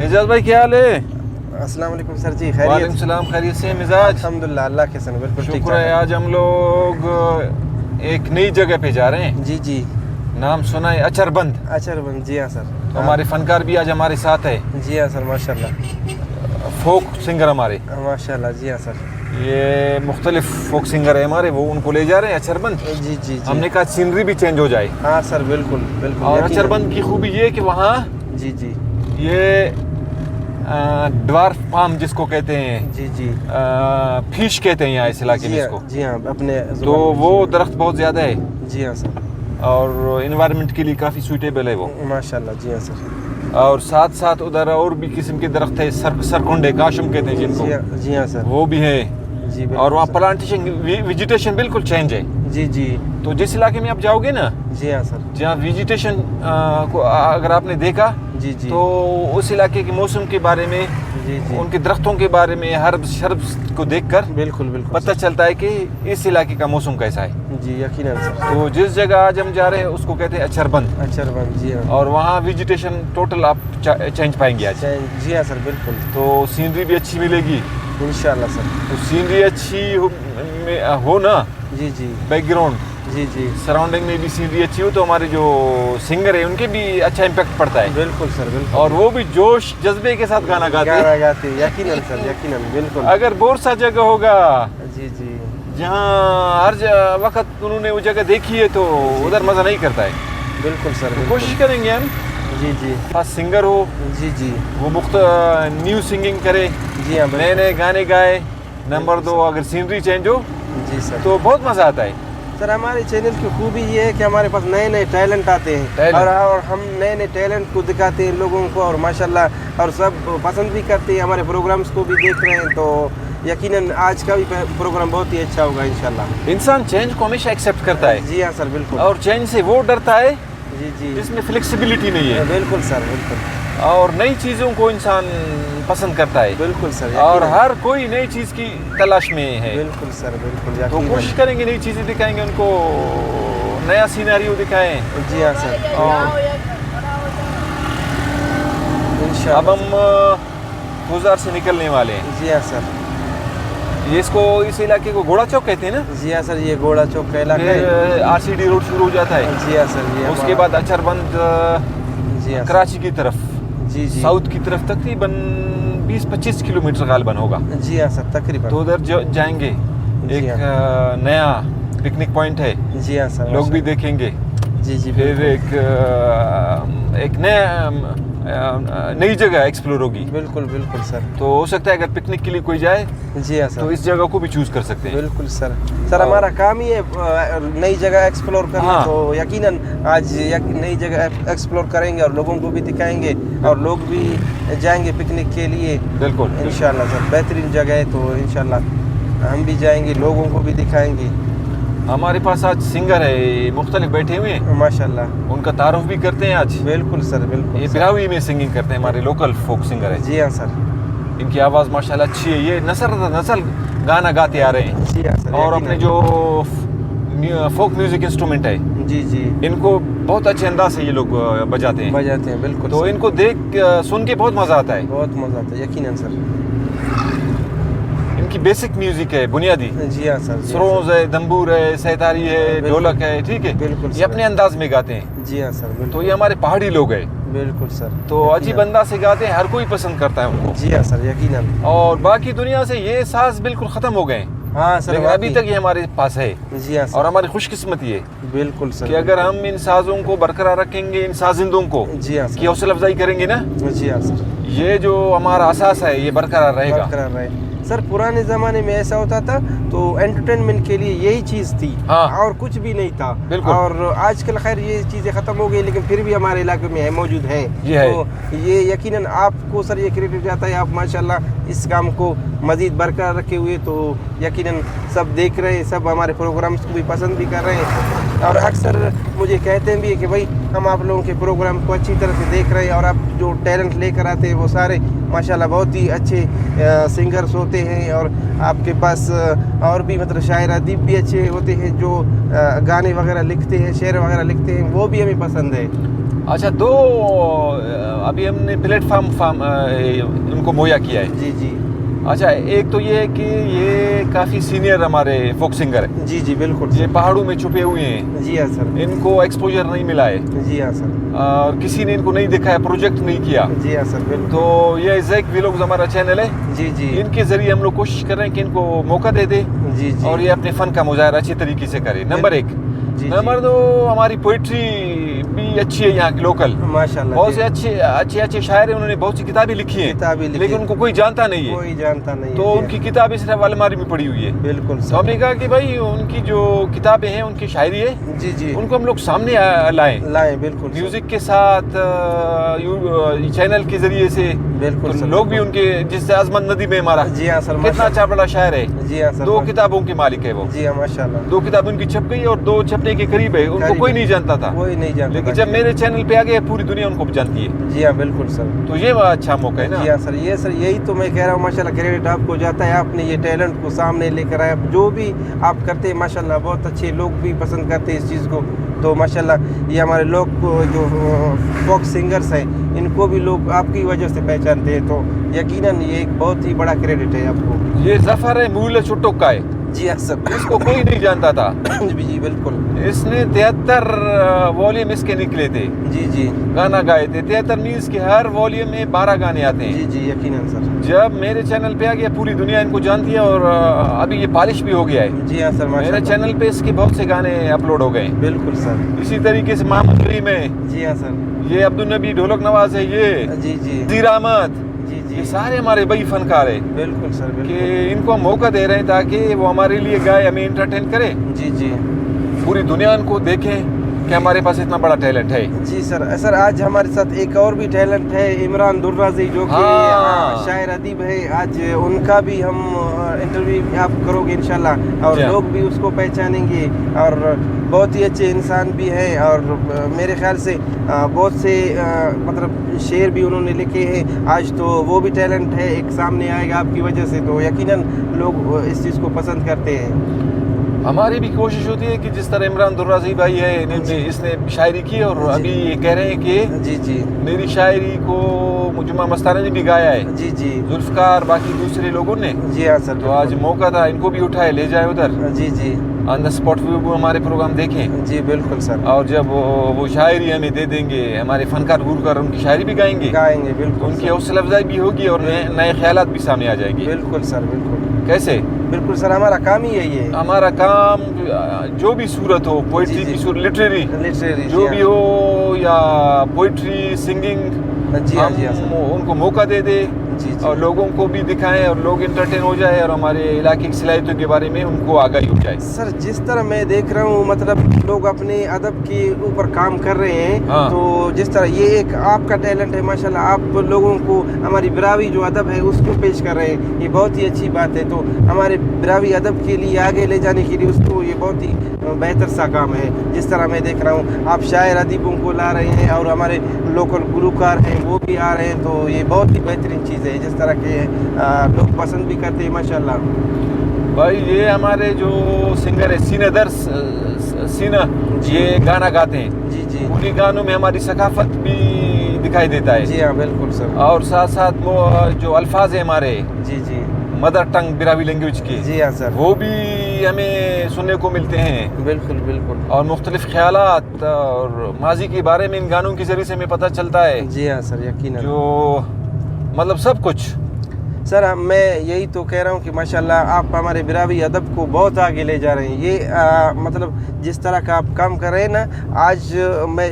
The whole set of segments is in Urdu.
اعجاز بھائی کیا حال ہے؟ السلام علیکم سر جی. وعلیکم خیریت؟ السلام. خیریت سے مزاج؟ الحمدللہ اللہ کے سن بالکل ٹھیک شکر ہے. آج ہم لوگ ایک نئی جگہ پہ جا رہے ہیں. جی جی. نام سنا ہے اچر بند. اچر بند. جی ہاں سر. ہمارے فنکار بھی آج ہمارے ساتھ ہے. جی ہاں سر ماشاء اللہ. فوک سنگر ہمارے ماشاء اللہ. جی ہاں سر. یہ مختلف فوک سنگر ہے ہمارے, وہ ان کو لے جا رہے ہیں اچر بند. جی جی. ہم نے کہا سینری بھی چینج ہو جائے. ہاں سر بالکل بالکل. اور اچر بند کی خوبی یہ کہ وہاں جی جی یہ ڈوارف پام جس کو کہتے ہیں, جی جی پھیش کہتے ہیں یہاں اس علاقے میں اس کو. جی ہاں اپنے تو وہ درخت بہت زیادہ ہے. جی ہاں سر. اور انوائرمنٹ کے لیے کافی سوٹیبل ہے وہ ماشاء اللہ. جی ہاں سر. اور ساتھ ساتھ ادھر اور بھی قسم کے درخت ہے, سرکنڈے کاشم کہتے ہیں جن کو. جی ہاں سر. وہ بھی ہے. جی اور وہاں پلانٹیشن ویجیٹیشن بالکل چینج ہے. جی جی. تو جس علاقے میں آپ جاؤ گے نا, جی ہاں سر. جہاں ویجیٹیشن کو اگر آپ نے دیکھا جی جی تو اس علاقے کے موسم کے بارے میں, جی جی ان کے درختوں کے بارے میں, ہربس شربس کو دیکھ کر بالکل بالکل پتہ چلتا ہے کہ اس علاقے کا موسم کیسا ہے. جی یقیناً سر. تو جس جگہ آج ہم جا رہے ہیں اس کو کہتے ہیں اچر بند. اچر بند. جی ہاں. اور وہاں ویجیٹیشن ٹوٹل آپ چینج پائیں گے آج. جی ہاں سر بالکل. تو سینری بھی اچھی ملے گی انشاءاللہ سر. تو سینری اچھی ہو نا, جی جی. بیک گراؤنڈ جی جی. سراؤنڈنگ میں بھی سینری اچھی ہو تو ہمارے جو سنگر ہیں ان کے بھی اچھا امپیکٹ پڑتا ہے. بالکل سر بالکل. اور وہ بھی جوش جذبے کے ساتھ گانا گاتے ہیں. یقیناً سر یقیناً بالکل. اگر بور سا جگہ ہوگا جی جی جہاں ہر وقت انہوں نے وہ جگہ دیکھی ہے تو ادھر مزہ نہیں کرتا ہے. بالکل سر. کوشش کریں گے ہم. جی جی. خاص سنگر ہو, جی جی. وہ نیو سنگنگ کرے, جی ہاں نئے نئے گانے گائے. نمبر 2 اگر سینری چینج ہو جی سر تو بہت مزہ آتا ہے. سر ہمارے چینل کی خوبی یہ ہے کہ ہمارے پاس نئے نئے ٹیلنٹ آتے ہیں اور ہم نئے نئے ٹیلنٹ کو دکھاتے ہیں لوگوں کو, اور ماشاءاللہ اور سب پسند بھی کرتے ہیں. ہمارے پروگرامز کو بھی دیکھ رہے ہیں تو یقیناً آج کا بھی پروگرام بہت ہی اچھا ہوگا انشاءاللہ. انسان چینج کو ہمیشہ ایکسیپٹ کرتا ہے. جی ہاں سر بالکل. اور چینج سے وہ ڈرتا ہے جی جی جس میں فلیکسیبلٹی نہیں ہے. بالکل سر بالکل. اور نئی چیزوں کو انسان پسند کرتا ہے. بالکل سر. اور ہر کوئی نئی چیز کی تلاش میں ہے. بالکل سر بالکل. تو کوشش کریں گے نئی چیزیں دکھائیں گے ان کو, نیا سیناریو دکھائیں. جی ہاں سر. اب ہم گزار سے نکلنے والے ہیں. جی ہاں سر. یہ اس علاقے کو گھوڑا چوک کہتے ہیں نا. جی ہاں سر. یہ گھوڑا چوک کا علاقہ ہے. RCD روڈ شروع ہو جاتا ہے. جی ہاں سر. اس کے بعد اچر بند جی ہاں کراچی کی طرف, جی جی ساؤتھ کی طرف تقریباً 20-25 کلومیٹر غالباً ہوگا. جی ہاں سر تقریباً. تو ادھر جائیں گے. ایک نیا پکنک پوائنٹ ہے. جی ہاں سر. لوگ بھی دیکھیں گے. جی جی. پھر ایک نئی جگہ ایکسپلور ہوگی. بالکل بالکل سر. تو ہو سکتا ہے اگر پکنک کے لیے کوئی جائے جی ہاں سر تو اس جگہ کو بھی چوز کر سکتے ہیں. بالکل سر. سر ہمارا کام ہی ہے نئی جگہ ایکسپلور کرنا. تو یقیناً آج نئی جگہ ایکسپلور کریں گے اور لوگوں کو بھی دکھائیں گے, اور لوگ بھی جائیں گے پکنک کے لیے. بالکل انشاءاللہ سر. بہترین جگہ ہے تو انشاءاللہ ہم بھی جائیں گے, لوگوں کو بھی دکھائیں گے. ہمارے پاس آج سنگر ہے مختلف بیٹھے ہوئے ہیں. ماشاءاللہ. ان کا تعارف بھی کرتے ہیں آج. بالکل سر بالکل. یہ براوی میں سنگنگ کرتے ہیں, ہمارے لوکل فوک سنگر ہے. جی ہاں سر. ان کی آواز ماشاءاللہ اچھی ہے. یہ نسل گانا گاتے آ رہے ہیں. جی ہاں سر. اور اپنے جو فوک میوزک انسٹرومنٹ ہے جی جی ان کو بہت اچھے انداز سے یہ لوگ بجاتے ہیں. بالکل. تو ان کو سن کے بہت مزہ آتا ہے. بہت مزہ آتا ہے یقیناً سر. ان کی بیسک میوزک ہے بنیادی. جی ہاں سر. سروز ہے, دمبور ہے, سیتاری ہے, ڈھولک ہے. ٹھیک ہے. بالکل. یہ اپنے انداز میں گاتے ہیں. جی ہاں سر. تو یہ ہمارے پہاڑی لوگ ہیں. بالکل سر. تو عجیب انداز سے گاتے ہیں, ہر کوئی پسند کرتا ہے ان کو. جی ہاں سر یقیناً. اور باقی دنیا سے یہ ساز بالکل ختم ہو گئے ہیں. ہاں سر. لیکن ابھی تک یہ ہمارے پاس ہے. جی ہاں سر. اور ہماری خوش قسمتی ہے. بالکل سر. کہ اگر ہم ان سازوں کو برقرار رکھیں گے, ان سازندوں کو جی ہاں کی حوصلہ افزائی کریں گے نا. جی ہاں سر. یہ جو ہمارا اساس ہے یہ برقرار رہے گا. برقرار رہے. سر پرانے زمانے میں ایسا ہوتا تھا تو انٹرٹینمنٹ کے لیے یہی چیز تھی. اور کچھ بھی نہیں تھا. بالکل. اور آج کل خیر یہ چیزیں ختم ہو گئی, لیکن پھر بھی ہمارے علاقے میں موجود ہے. تو یہ یقیناً آپ کو سر یہ کریڈٹ جاتا ہے. آپ ماشاءاللہ اس کام کو مزید برقرار رکھے ہوئے, تو یقیناً سب دیکھ رہے ہیں, سب ہمارے پروگرامز کو بھی پسند بھی کر رہے ہیں. اور اکثر مجھے کہتے بھی ہیں کہ بھائی ہم آپ لوگوں کے پروگرام کو اچھی طرح سے دیکھ رہے ہیں, اور آپ جو ٹیلنٹ لے کر آتے ہیں وہ سارے ماشاءاللہ بہت ہی اچھے سنگرز ہوتے ہیں. اور آپ کے پاس اور بھی مطلب شاعر ادیب بھی اچھے ہوتے ہیں جو گانے وغیرہ لکھتے ہیں, شعر وغیرہ لکھتے ہیں, وہ بھی ہمیں پسند ہے. اچھا دو ابھی ہم نے پلیٹ فارم ان کو مہیا کیا ہے. جی جی اچھا ایک تو یہ ہے کہ یہ کافی سینئر ہمارے فوک سنگر ہیں. جی جی بالکل یہ سر. پہاڑوں میں چھپے ہوئے ہیں. جی ہاں سر. ان کو ایکسپوجر نہیں ملا ہے. جی ہاں سر. اور کسی نے ان کو نہیں دکھایا, پروجیکٹ نہیں کیا. جی ہاں سر بالکل. تو یہ زیک ویلوگز ہمارا چینل ہے. جی جی ان کے ذریعے ہم لوگ کوشش کر رہے ہیں کہ ان کو موقع دے دیں جی جی اور یہ اپنے فن کا مظاہرہ اچھی طریقے سے کرے. نمبر 1. جی نمبر 2, ہماری پوئٹری بھی اچھی ہے یہاں کی لوکل. ماشاء اللہ. بہت سے اچھے شاعر ہیں, انہوں نے بہت سی کتابیں لکھی ہیں لیکن ان کو کوئی جانتا نہیں ہے. کوئی جانتا نہیں ہے. تو ان کی کتابیں صرف الماری میں پڑی ہوئی ہے. بالکل تو سر. ہم نے کہا کہ بھائی ان کی جو کتابیں ہیں, ان کی شاعری ہے, جی جی ان کو ہم لوگ سامنے لائیں بالکل سر. میوزک کے ساتھ, چینل کے ذریعے سے. بالکل تو سر. لوگ بھی ان کے, جس سے عظمت ندی میں ہمارا جی ہاں سر. کتنا اچھا بڑا شاعر ہے. جی ہاں سر. 2 کتابوں کے مالک ہے وہ. جی ہاں ماشاء اللہ. 2 کتابیں ان کی چھپ گئی اور 2 چھپنے کے قریب ہے. ان کو کوئی نہیں جانتا تھا, کوئی نہیں جانتا. لیکن جب میرے چینل پہ آ گئے پوری دنیا ان کو بھی جانتی ہے. جی ہاں بالکل سر. تو یہ اچھا موقع ہے نا. جی ہاں سر. یہ سر یہی تو میں کہہ رہا ہوں, ماشاء اللہ کریڈٹ آپ کو جاتا ہے. آپ نے یہ ٹیلنٹ کو سامنے لے کر آئے. جو بھی آپ کرتے ہیں ماشاء اللہ بہت اچھے, لوگ بھی پسند کرتے ہیں اس چیز کو. تو ماشاء اللہ یہ ہمارے لوگ جو فوک سنگرز ہیں ان کو بھی لوگ آپ کی وجہ سے پہچانتے ہیں. تو یقیناً یہ ایک بہت ہی بڑا کریڈٹ ہے آپ کو. یہ ظفر ہے مول چٹوک کا ہے. جی ہاں سر. اس کو کوئی نہیں جانتا تھا. جی بالکل. اس نے 73 والیوم اس کے نکلے تھے. جی جی گانا گائے تھے. 73 میز کے ہر والیوم میں 12 گانے آتے ہیں. جی جی یقیناً سر. جب میرے چینل پہ آ گیا پوری دنیا ان کو جانتی ہے اور ابھی یہ پالش بھی ہو گیا ہے. جی ہاں سر ماشاء میرے اللہ. چینل پہ اس کے بہت سے گانے اپلوڈ ہو گئے ہیں. بالکل سر. اسی طریقے سے محمد کریم ہے. جی ہاں سر. یہ عبدالنبی ڈھولک نواز ہے. یہ جی جی نذیر احمد. جی جی یہ سارے ہمارے بڑی فنکار ہیں بالکل سر. کہ بالکل. ان کو ہم موقع دے رہے ہیں تاکہ وہ ہمارے لیے گائے, ہمیں انٹرٹین کرے. جی جی پوری دنیا ان کو دیکھیں کہ ہمارے پاس اتنا بڑا ٹیلنٹ ہے. جی سر. سر آج ہمارے ساتھ ایک اور بھی ٹیلنٹ ہے, عمران درازی, جو کہ شاعر ادیب ہے. آج ان کا بھی ہم انٹرویو آپ کرو گے انشاءاللہ, اور لوگ بھی اس کو پہچانیں گے. اور بہت ہی اچھے انسان بھی ہیں, اور میرے خیال سے بہت سے مطلب شعر بھی انہوں نے لکھے ہیں. آج تو وہ بھی ٹیلنٹ ہے ایک سامنے آئے گا آپ کی وجہ سے. تو یقیناً لوگ اس چیز کو پسند کرتے ہیں. ہماری بھی کوشش ہوتی ہے کہ جس طرح عمران درازی بھائی ہے, اس نے شاعری کی اور ابھی یہ کہہ رہے ہیں کہ جی جی میری شاعری کو جمعہ مستانہ نے بھی گایا ہے. جی جی ذوالفقار, باقی دوسرے لوگوں نے. جی ہاں سر. تو آج موقع تھا, ان کو بھی اٹھائے لے جائے ادھر. جی جی آن دا اسپاٹ وہ ہمارے پروگرام دیکھیں. جی بالکل سر. اور جب وہ شاعری ہمیں دے دیں گے, ہمارے فنکار گلوکار ان کی شاعری بھی گائیں گے. بالکل. ان کی حوصلہ افزائی بھی ہوگی اور نئے خیالات بھی سامنے آ جائیں گے. بالکل سر. بالکل. کیسے؟ بالکل سر. ہمارا کام ہی یہی ہے. ہمارا کام جو بھی صورت ہو, پوئٹری کی صورت, لٹریری جو بھی ہو, یا پوئٹری, سنگنگ, ہم ان کو موقع دے دیں اور لوگوں کو بھی دکھائیں اور لوگ انٹرٹین ہو جائے اور ہمارے علاقے کی صلاحیتوں کے بارے میں ان کو آگاہی ہو جائے. سر جس طرح میں دیکھ رہا ہوں مطلب لوگ اپنے ادب کے اوپر کام کر رہے ہیں. تو جس طرح یہ ایک آپ کا ٹیلنٹ ہے ماشاءاللہ, آپ لوگوں کو ہماری براوی جو ادب ہے اس کو پیش کر رہے ہیں, یہ بہت ہی اچھی بات ہے. تو ہمارے براوی ادب کے لیے آگے لے جانے کے لیے اس کو یہ بہت ہی بہتر سا کام ہے. جس طرح میں دیکھ رہا ہوں آپ شاعر ادیبوں کو لا رہے ہیں اور ہمارے لوکل گلوکار ہیں وہ بھی آ رہے ہیں. تو یہ بہت ہی بہترین چیز ہے, جس طرح کے لوگ پسند بھی کرتے ہیں ماشاءاللہ. بھائی یہ ہمارے جو سنگر ہے سینہ درس سینہ, یہ گانا گاتے ہیں. جی جی انہیں گانوں میں ہماری ثقافت بھی دکھائی دیتا ہے. جی ہاں بالکل سر. اور ساتھ ساتھ وہ جو الفاظ ہیں ہمارے جی جی مدر ٹنگ براوی لینگویج کے, جی ہاں سر, وہ بھی ہمیں سننے کو ملتے ہیں. بالکل بالکل. اور مختلف خیالات اور ماضی کے بارے میں ان گانوں کے ذریعے سے ہمیں پتہ چلتا ہے. جی ہاں سر یقیناً. جو مطلب سب کچھ. سر میں یہی تو کہہ رہا ہوں کہ ماشاءاللہ آپ ہمارے براوی ادب کو بہت آگے لے جا رہے ہیں. یہ مطلب جس طرح کا آپ کام کر رہے ہیں نا, آج میں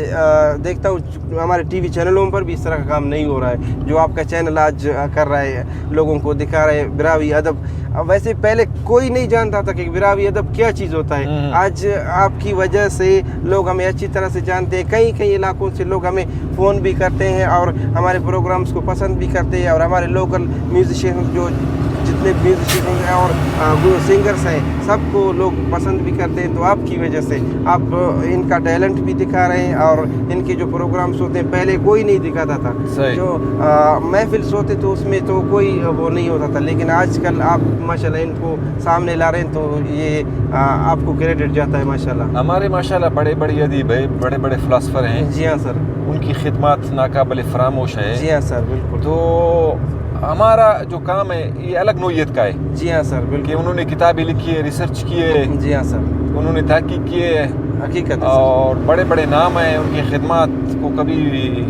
دیکھتا ہوں ہمارے ٹی وی چینلوں پر بھی اس طرح کا کام نہیں ہو رہا ہے جو آپ کا چینل آج کر رہا ہے, لوگوں کو دکھا رہے ہیں براوی ادب. ویسے پہلے کوئی نہیں جانتا تھا کہ براوی ادب کیا چیز ہوتا ہے. آج آپ کی وجہ سے لوگ ہمیں اچھی طرح سے جانتے ہیں. کئی علاقوں سے لوگ ہمیں فون بھی کرتے ہیں اور ہمارے پروگرامز کو پسند بھی کرتے ہیں. اور ہمارے لوکل میوزیشین جو جتنے میوزیشین ہیں اور سنگرز ہیں سب کو لوگ پسند بھی کرتے ہیں. تو آپ کی وجہ سے آپ ان کا ٹیلنٹ بھی دکھا رہے ہیں, اور ان کے جو پروگرامز ہوتے ہیں پہلے کوئی نہیں دکھاتا تھا. جو محفل ہوتے تو اس میں تو کوئی وہ نہیں ہوتا تھا, لیکن آج کل آپ ماشاءاللہ ان کو سامنے لا رہے ہیں. تو یہ آپ کو کریڈٹ جاتا ہے ماشاءاللہ. ہمارے ماشاءاللہ بڑے بڑے ادیب ہیں, بڑے بڑے فلاسفر ہیں. جی ہاں سر. ان کی خدمات ناقابل فراموش ہے. جی ہاں سر بالکل. تو ہمارا جو کام ہے یہ الگ نوعیت کا ہے. جی ہاں سر بالکل. کہ انہوں نے کتابیں لکھی ہے, ریسرچ کی ہے. جی ہاں سر. انہوں نے تحقیق کی ہے. حقیقت. اور بڑے بڑے نام ہیں, ان کی خدمات کو کبھی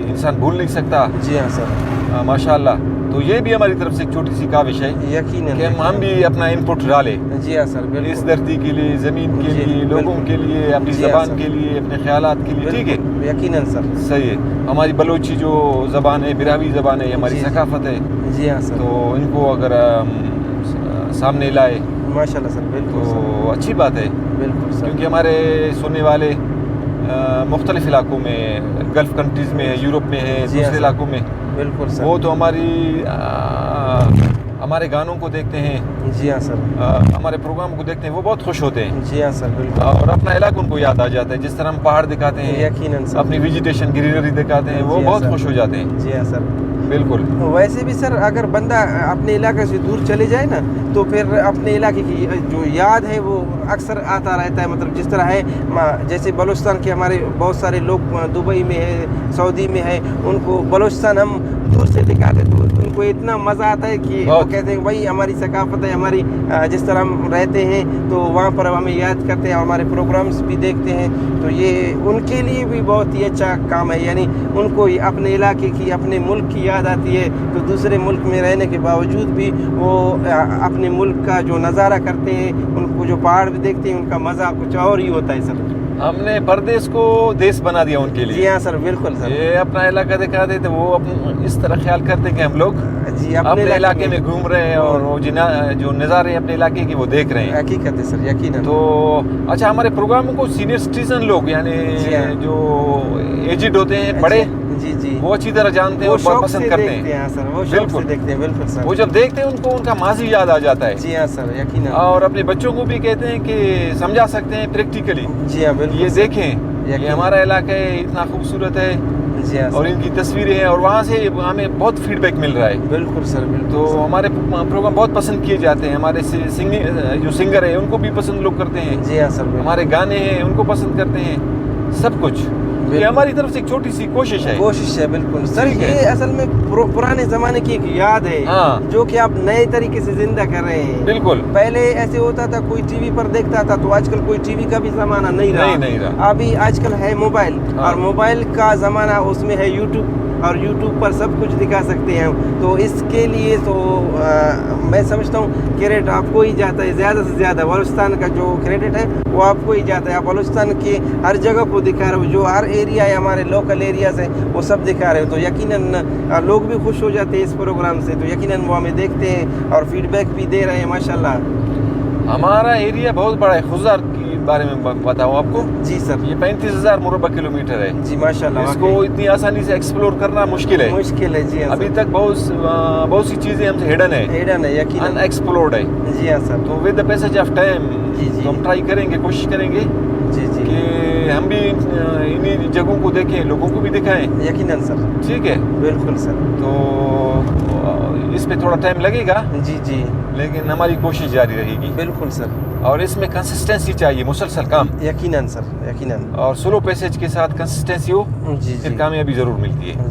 انسان بھول نہیں سکتا. جی ہاں سر. ماشاء اللہ. تو یہ بھی ہماری طرف سے ایک چھوٹی سی کاوش ہے یقیناً کہ ہم بھی اپنا انپٹ ڈالیں. جی ہاں سر بالکل. اس دھرتی کے لیے, زمین کے جی لیے, لوگوں بالکل. کے لیے, اپنی جی ہاں زبان سر. کے لیے, اپنے خیالات کے لیے. ٹھیک ہے, یقیناً سر. صحیح ہے. ہماری بلوچی جو زبان ہے, براوی زبان ہے, یہ ہماری جی. ثقافت ہے. جی ہاں سر. تو ان کو اگر سامنے لائے ماشاء اللہ سر بالکل تو سر. اچھی بات ہے. بالکل سر. کیونکہ ہمارے سننے والے مختلف علاقوں میں, گلف کنٹریز میں ہے, یورپ میں ہے, جی ہاں دوسرے سر. علاقوں میں, بالکل سر. وہ تو ہمارے گانوں کو دیکھتے ہیں, جی ہاں سر. ہمارے پروگرام کو دیکھتے ہیں, وہ بہت خوش ہوتے ہیں. جی ہاں سر بالکل. اور اپنا علاقہ ان کو یاد آ جاتا ہے. جس طرح ہم پہاڑ دکھاتے ہیں, یقیناً سر. اپنی ویجیٹیشن, گرینری دکھاتے ہیں, وہ جی ہاں بہت سر. خوش ہو جاتے ہیں. جی ہاں سر. بالکل. ویسے بھی سر اگر بندہ اپنے علاقے سے دور چلے جائے نا تو پھر اپنے علاقے کی جو یاد ہے وہ اکثر آتا رہتا ہے. مطلب جس طرح ہے, جیسے بلوچستان کے ہمارے بہت سارے لوگ دبئی میں ہے, سعودی میں ہے, ان کو بلوچستان ہم دور سے دکھاتے تو ان کو اتنا مزہ آتا ہے کہ وہ کہتے ہیں بھائی ہماری ثقافت ہے, ہماری جس طرح ہم رہتے ہیں تو وہاں پر ہمیں یاد کرتے ہیں اور ہمارے پروگرامز بھی دیکھتے ہیں. تو یہ ان کے لیے بھی بہت ہی اچھا کام ہے. یعنی ان کو اپنے علاقے کی, اپنے ملک کی یاد آتی ہے تو دوسرے ملک میں رہنے کے باوجود بھی وہ اپنے ملک کا جو نظارہ کرتے ہیں, ان کو جو پہاڑ بھی دیکھتے ہیں, ان کا مزہ کچھ اور ہی ہوتا ہے سر. ہم نے پردیس کو دیس بنا دیا ان کے لیے. جی ہاں سر بالکل سر. یہ اپنا علاقہ دکھاتے تو وہ اس طرح خیال کرتے کہ ہم لوگ جی اپنے علاقے میں گھوم رہے ہیں اور وہ جو نظارے اپنے علاقے کی وہ دیکھ رہے ہیں. حقیقت ہے سر یقیناً. تو اچھا, ہمارے پروگراموں کو سینئر سٹیزن لوگ یعنی جو ایجڈ ہوتے ہیں, بڑے, جی جی, وہ اچھی طرح جانتے ہیں اور بہت پسند کرتے ہیں. وہ شوق سے دیکھتے ہیں. بالکل سر. وہ جب دیکھتے ہیں ان کو ان کا ماضی یاد آ جاتا ہے. جی ہاں سر یقیناً. اور اپنے بچوں کو بھی کہتے ہیں کہ سمجھا سکتے ہیں پریکٹیکلی. جی ہاں بالکل. یہ دیکھیں, یہ ہمارا علاقہ ہے, اتنا خوبصورت ہے. جی ہاں اور ان کی تصویریں ہیں اور وہاں سے ہمیں بہت فیڈ بیک مل رہا ہے. بالکل سر بالکل. تو ہمارے پروگرام بہت پسند کیے جاتے ہیں. ہمارے جو سنگر ہیں ان کو بھی پسند لوگ کرتے ہیں. جی ہاں سر. ہمارے گانے ہیں ان کو پسند کرتے ہیں, سب کچھ. یہ ہماری طرف سے ایک چھوٹی سی کوشش ہے. بالکل سر. یہ اصل میں پرانے زمانے کی ایک یاد ہے جو کہ آپ نئے طریقے سے زندہ کر رہے ہیں. بالکل. پہلے ایسے ہوتا تھا کوئی ٹی وی پر دیکھتا تھا, تو آج کل کوئی ٹی وی کا بھی زمانہ نہیں رہا. ابھی آج کل ہے موبائل, اور موبائل کا زمانہ, اس میں ہے یوٹیوب, اور یوٹیوب پر سب کچھ دکھا سکتے ہیں. تو اس کے لیے تو میں سمجھتا ہوں کریڈٹ آپ کو ہی جاتا ہے زیادہ سے زیادہ. بلوچستان کا جو کریڈٹ ہے وہ آپ کو ہی جاتا ہے. آپ بلوچستان کے ہر جگہ کو دکھا رہے ہو, جو ہر ایریا ہے, ہمارے لوکل ایریاز ہیں, وہ سب دکھا رہے ہو. تو یقیناً لوگ بھی خوش ہو جاتے ہیں اس پروگرام سے. تو یقیناً وہ ہمیں دیکھتے ہیں اور فیڈ بیک بھی دے رہے ہیں. ماشاء اللہ. ہمارا ایریا بہت بڑا ہے. خزار کے بارے میں بتاؤں آپ کو. جی سر. یہ 35,000 مربع کلومیٹر ہے. جی ماشاء اللہ. اس کو اتنی آسانی سے ایکسپلور کرنا مشکل ہے. جی ہاں. ابھی تک بہت سی چیزیں ہم سے ہڈن ہے, یقیناً ان ایکسپلورڈ ہے. جی ہاں سر. تو with the passage of time تو ہم ٹرائی کریں گے, کوشش کریں گے کہ ہم بھی انہی جگہوں کو دیکھیں, لوگوں کو بھی دکھائیں. یقیناً سر. ٹھیک ہے. بالکل سر. تو اس پہ تھوڑا ٹائم لگے گا. جی لیکن ہماری کوشش جاری رہے گی. بالکل سر. اور اس میں کنسسٹنسی چاہیے, مسلسل کام. یقیناً سر یقیناً. اور سلو پیسج کے ساتھ کنسسٹنسی ہو, پھر کامیابی ضرور ملتی ہے.